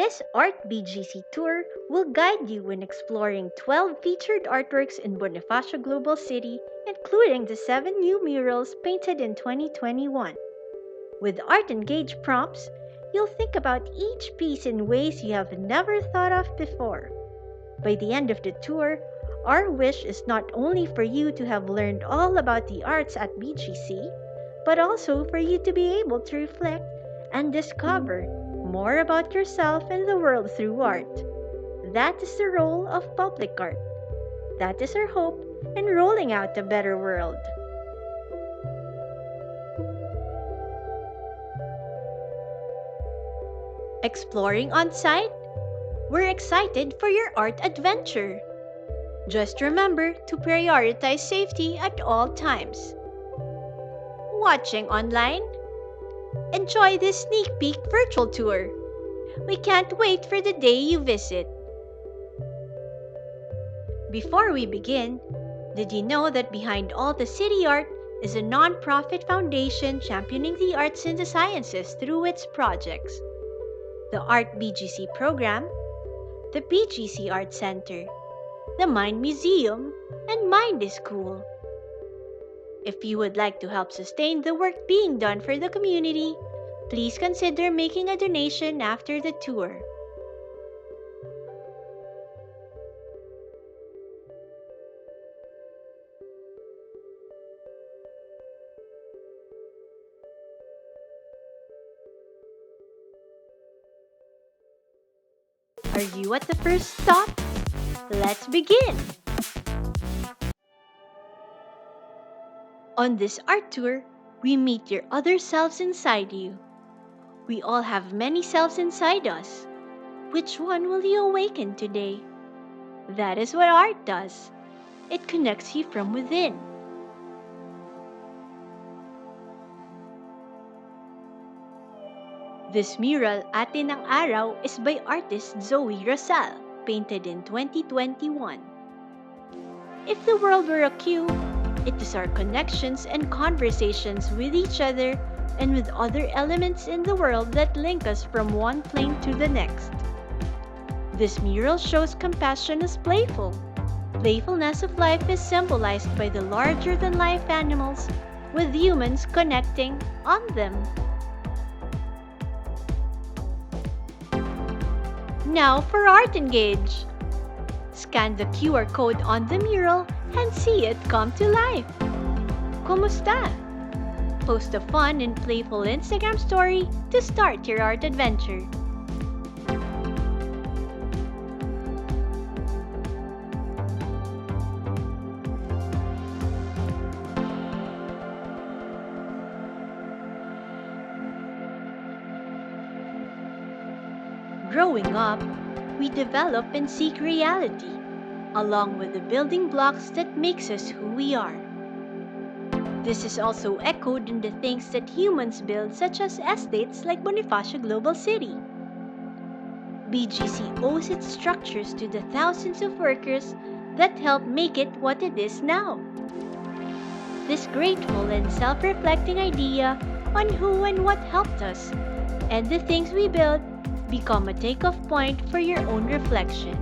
This ArtBGC Tour will guide you in exploring 12 featured artworks in Bonifacio Global City, including the 7 new murals painted in 2021. With Art Engage prompts, you'll think about each piece in ways you have never thought of before. By the end of the tour, our wish is not only for you to have learned all about the arts at BGC, but also for you to be able to reflect and discover more about yourself and the world through art. That is the role of public art. That is our hope in rolling out a better world. Exploring on site? We're excited for your art adventure. Just remember to prioritize safety at all times. Watching online? Enjoy this sneak peek virtual tour. We can't wait for the day you visit. Before we begin, did you know that behind all the city art is a non-profit foundation championing the arts and the sciences through its projects? The ArtBGC program, the BGC Art Center, the Mind Museum, and Mind is Cool. If you would like to help sustain the work being done for the community, please consider making a donation after the tour. Are you at the first stop? Let's begin! On this art tour, we meet your other selves inside you. We all have many selves inside us. Which one will you awaken today? That is what art does. It connects you from within. This mural, Atin Ang Araw, is by artist Zoe Rosal, painted in 2021. If the world were a queue, it is our connections and conversations with each other and with other elements in the world that link us from one plane to the next. This mural shows compassion as playful. Playfulness of life is symbolized by the larger-than-life animals, with humans connecting on them. Now for Art Engage. Scan the QR code on the mural and see it come to life. Kumusta? Post a fun and playful Instagram story to start your art adventure. Growing up, we develop and seek reality, along with the building blocks that makes us who we are. This is also echoed in the things that humans build, such as estates like Bonifacio Global City. BGC owes its structures to the thousands of workers that help make it what it is now. This grateful and self-reflecting idea on who and what helped us, and the things we build, become a takeoff point for your own reflection.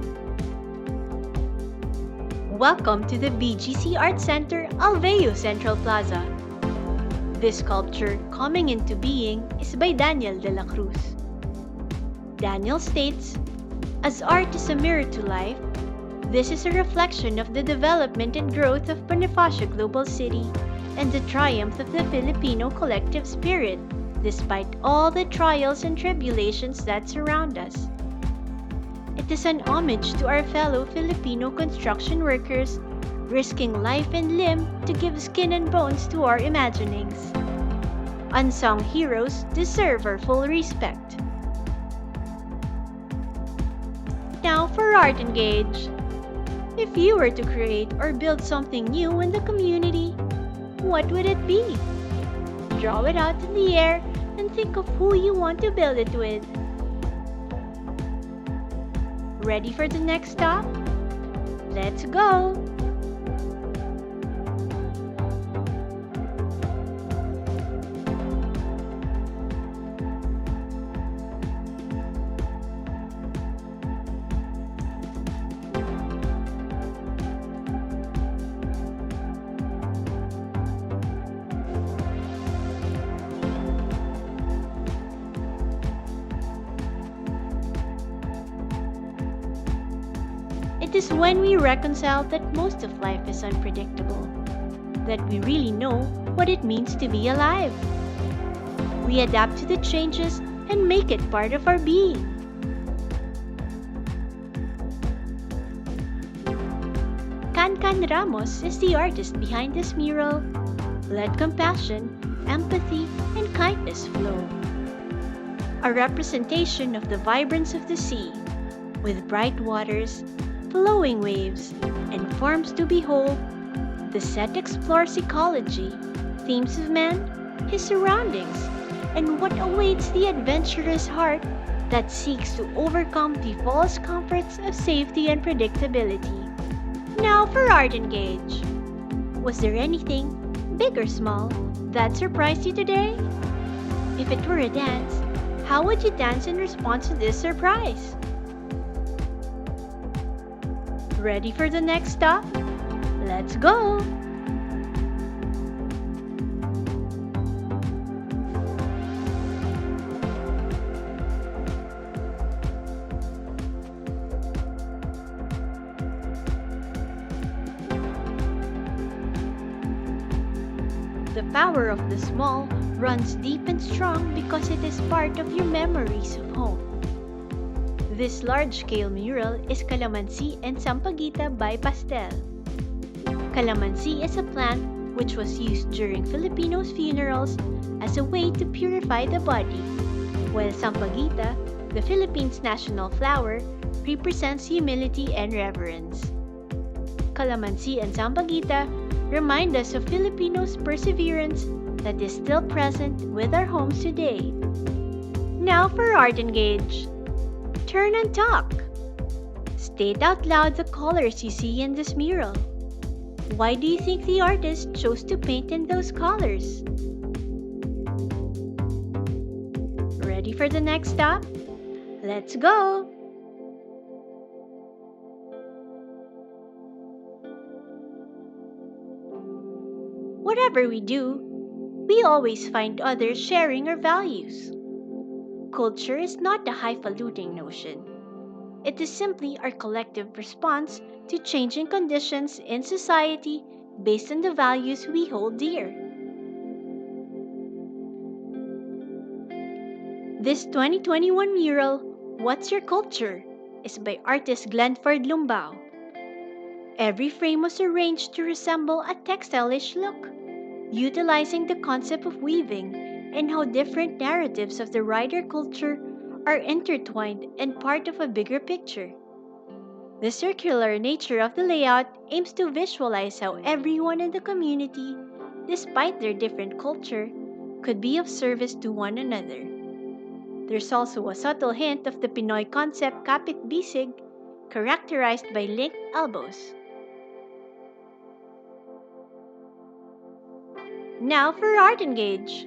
Welcome to the BGC Art Center, Alveo Central Plaza. This sculpture, coming into being, is by Daniel de la Cruz. Daniel states, "As art is a mirror to life, this is a reflection of the development and growth of Bonifacio Global City and the triumph of the Filipino collective spirit, despite all the trials and tribulations that surround us. It is an homage to our fellow Filipino construction workers, risking life and limb to give skin and bones to our imaginings. Unsung heroes deserve our full respect." Now for Art Engage. If you were to create or build something new in the community, what would it be? Draw it out in the air and think of who you want to build it with. Ready for the next stop? Let's go! is when we reconcile that most of life is unpredictable, that we really know what it means to be alive. We adapt to the changes and make it part of our being. Can Ramos is the artist behind this mural. Let compassion, empathy, and kindness flow. A representation of the vibrance of the sea, with bright waters, flowing waves, and forms to behold. The set explores ecology, themes of man, his surroundings, and what awaits the adventurous heart that seeks to overcome the false comforts of safety and predictability. Now for Art Engage. Was there anything, big or small, that surprised you today? If it were a dance, how would you dance in response to this surprise? Ready for the next stop? Let's go! The power of the small runs deep and strong because it is part of your memories of home. This large-scale mural is Calamansi and Sampaguita by Pastel. Calamansi is a plant which was used during Filipinos' funerals as a way to purify the body, while Sampaguita, the Philippines' national flower, represents humility and reverence. Calamansi and Sampaguita remind us of Filipinos' perseverance that is still present with our homes today. Now for Art Engage. Turn and talk. State out loud the colors you see in this mural. Why do you think the artist chose to paint in those colors? Ready for the next stop? Let's go! Whatever we do, we always find others sharing our values. Culture is not a highfalutin notion. It is simply our collective response to changing conditions in society based on the values we hold dear. This 2021 mural, What's Your Culture?, is by artist Glenford Lumbao. Every frame was arranged to resemble a textile-ish look, utilizing the concept of weaving and how different narratives of the rider culture are intertwined and part of a bigger picture. The circular nature of the layout aims to visualize how everyone in the community, despite their different culture, could be of service to one another. There's also a subtle hint of the Pinoy concept kapit bisig, characterized by linked elbows. Now for Art Engage.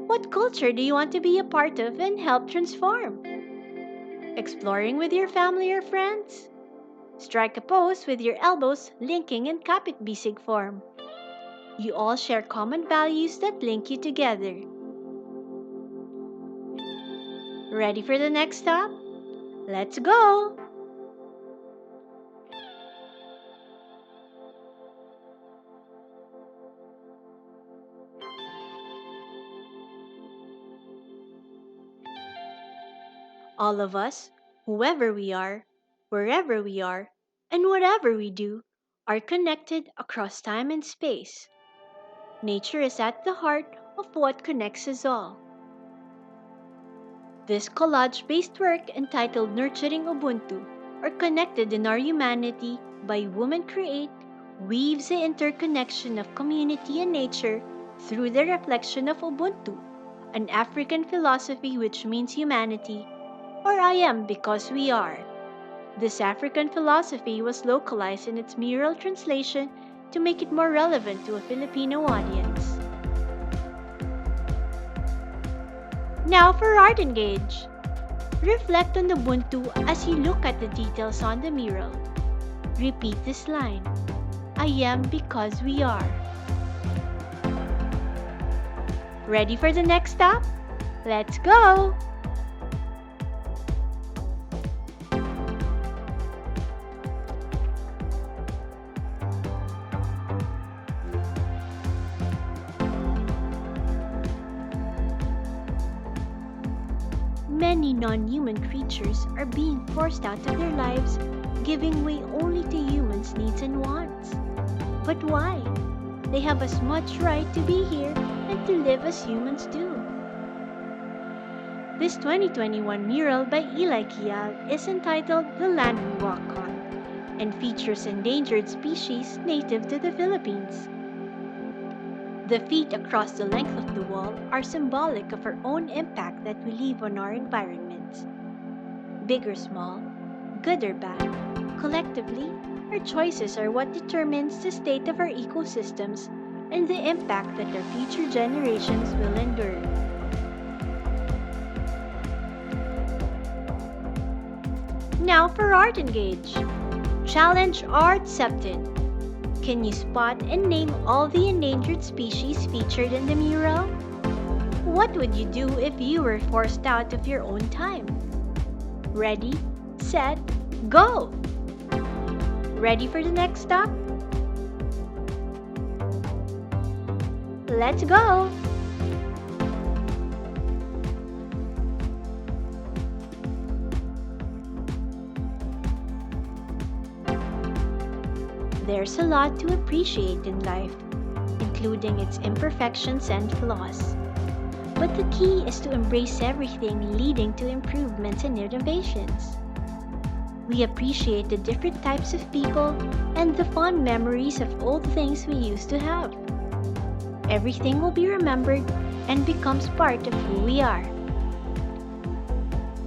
What culture do you want to be a part of and help transform? Exploring with your family or friends? Strike a pose with your elbows linking in kapit bisig form. You all share common values that link you together. Ready for the next stop? Let's go! All of us, whoever we are, wherever we are, and whatever we do, are connected across time and space. Nature is at the heart of what connects us all. This collage-based work entitled Nurturing Ubuntu, or Connected in Our Humanity by Women Create, weaves the interconnection of community and nature through the reflection of Ubuntu, an African philosophy which means humanity, or I am because we are. This African philosophy was localized in its mural translation to make it more relevant to a Filipino audience. Now for Art Engage. Reflect on Ubuntu as you look at the details on the mural. Repeat this line. I am because we are. Ready for the next stop? Let's go! many non-human creatures are being forced out of their lives, giving way only to humans' needs and wants. But why? They have as much right to be here and to live as humans do. This 2021 mural by Eli Kial is entitled The Land We Walk On and features endangered species native to the Philippines. The feet across the length of the wall are symbolic of our own impact that we leave on our environment. Big or small, good or bad, collectively, our choices are what determines the state of our ecosystems and the impact that our future generations will endure. Now for Art Engage. Challenge Art Septon. Can you spot and name all the endangered species featured in the mural? What would you do if you were forced out of your own time? Ready, set, go! Ready for the next stop? Let's go! There's a lot to appreciate in life, including its imperfections and flaws. But the key is to embrace everything, leading to improvements and innovations. We appreciate the different types of people and the fond memories of old things we used to have. Everything will be remembered and becomes part of who we are.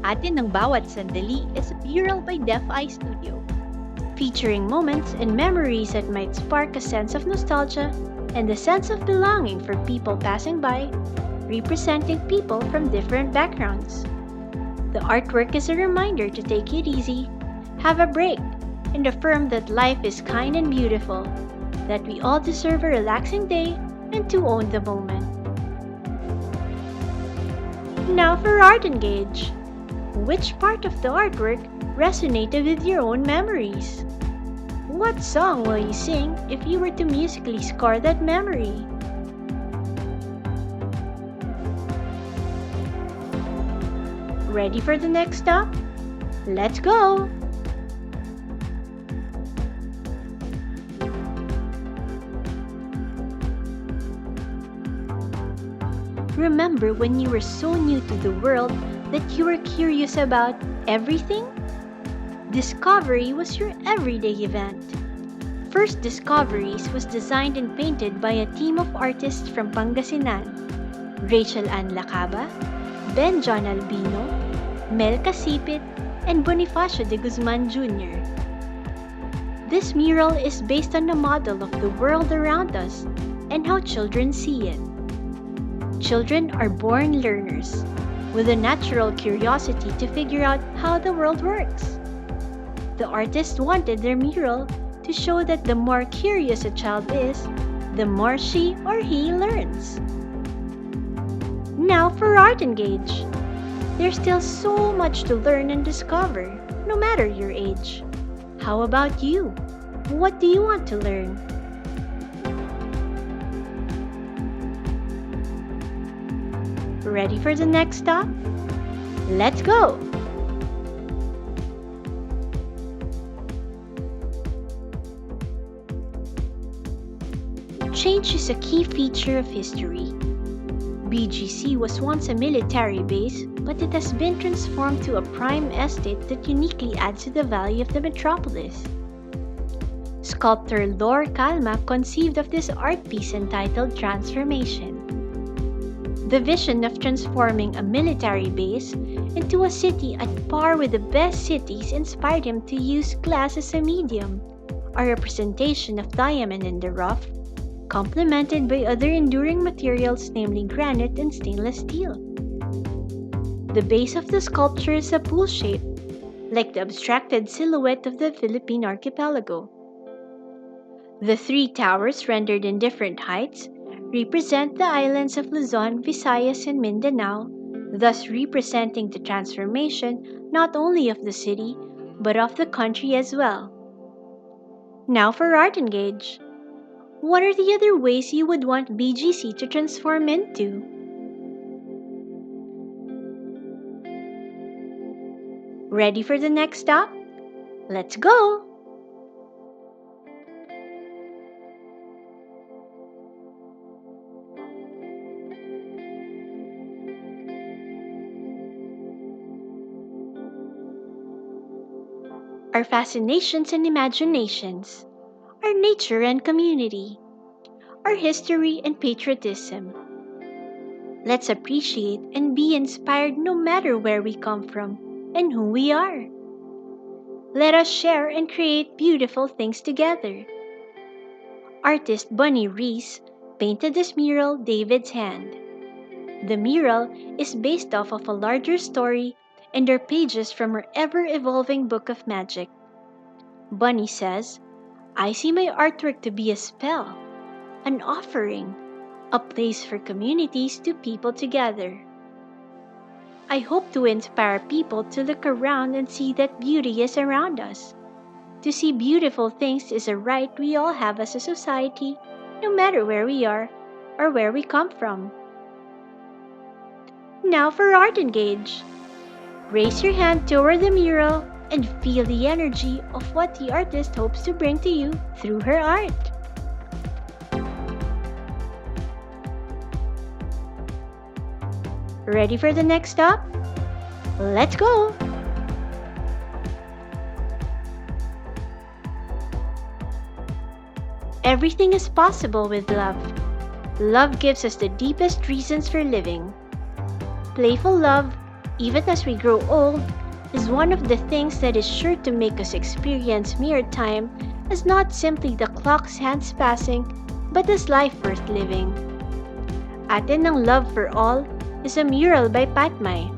Atin Ang Bawat, Sandali is a mural by Deaf Eye Studio, featuring moments and memories that might spark a sense of nostalgia and a sense of belonging for people passing by, representing people from different backgrounds. The artwork is a reminder to take it easy, have a break, and affirm that life is kind and beautiful, that we all deserve a relaxing day, and to own the moment. Now for Art Engage. Which part of the artwork resonated with your own memories? What song will you sing if you were to musically score that memory? Ready for the next stop? Let's go! Remember when you were so new to the world that you were curious about everything? Discovery was your everyday event. First Discoveries was designed and painted by a team of artists from Pangasinan: Rachel Ann Lacaba, Ben John Albino, Mel Casipit, and Bonifacio de Guzman Jr. This mural is based on the model of the world around us and how children see it. Children are born learners, with a natural curiosity to figure out how the world works. The artist wanted their mural to show that the more curious a child is, the more she or he learns. Now for Art Engage. There's still so much to learn and discover, no matter your age. How about you? What do you want to learn? Ready for the next stop? Let's go! Change is a key feature of history. BGC was once a military base, but it has been transformed to a prime estate that uniquely adds to the value of the metropolis. Sculptor Lor Calma conceived of this art piece entitled Transformation. The vision of transforming a military base into a city at par with the best cities inspired him to use glass as a medium, a representation of diamond in the rough, complemented by other enduring materials namely granite and stainless steel. The base of the sculpture is a pool shape, like the abstracted silhouette of the Philippine archipelago. The three towers, rendered in different heights, represent the islands of Luzon, Visayas, and Mindanao, thus representing the transformation not only of the city, but of the country as well. Now for Art Engage. What are the other ways you would want BGC to transform into? Ready for the next stop? Let's go! Our fascinations and imaginations, our nature and community, our history and patriotism. Let's appreciate and be inspired no matter where we come from and who we are. Let us share and create beautiful things together. Artist Bunny Reese painted this mural David's Hand. The mural is based off of a larger story and are pages from her ever-evolving book of magic. Bunny says, I see my artwork to be a spell, an offering, a place for communities to people together. I hope to inspire people to look around and see that beauty is around us. To see beautiful things is a right we all have as a society, no matter where we are or where we come from. Now for Art Engage. Raise your hand toward the mural and feel the energy of what the artist hopes to bring to you through her art. Ready for the next stop? Let's go! Everything is possible with love. Love gives us the deepest reasons for living. Playful love, even as we grow old, is one of the things that is sure to make us experience mere time as not simply the clock's hands passing, but as life worth living. Atin Ang Love for All is a mural by Patmay.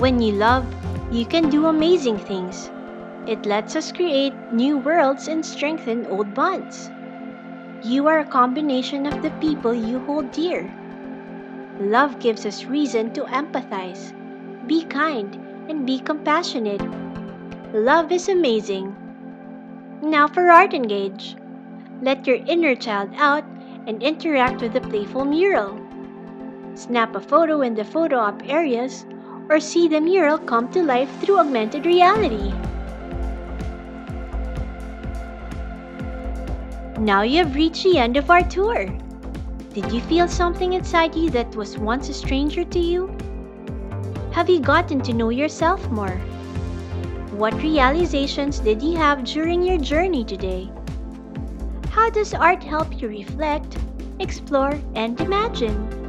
When you love, you can do amazing things. It lets us create new worlds and strengthen old bonds. You are a combination of the people you hold dear. Love gives us reason to empathize, be kind, and be compassionate. Love is amazing. Now for Art Engage. Let your inner child out and interact with the playful mural. Snap a photo in the photo op areas or see the mural come to life through augmented reality. Now you have reached the end of our tour. Did you feel something inside you that was once a stranger to you? Have you gotten to know yourself more? What realizations did you have during your journey today? How does art help you reflect, explore, and imagine?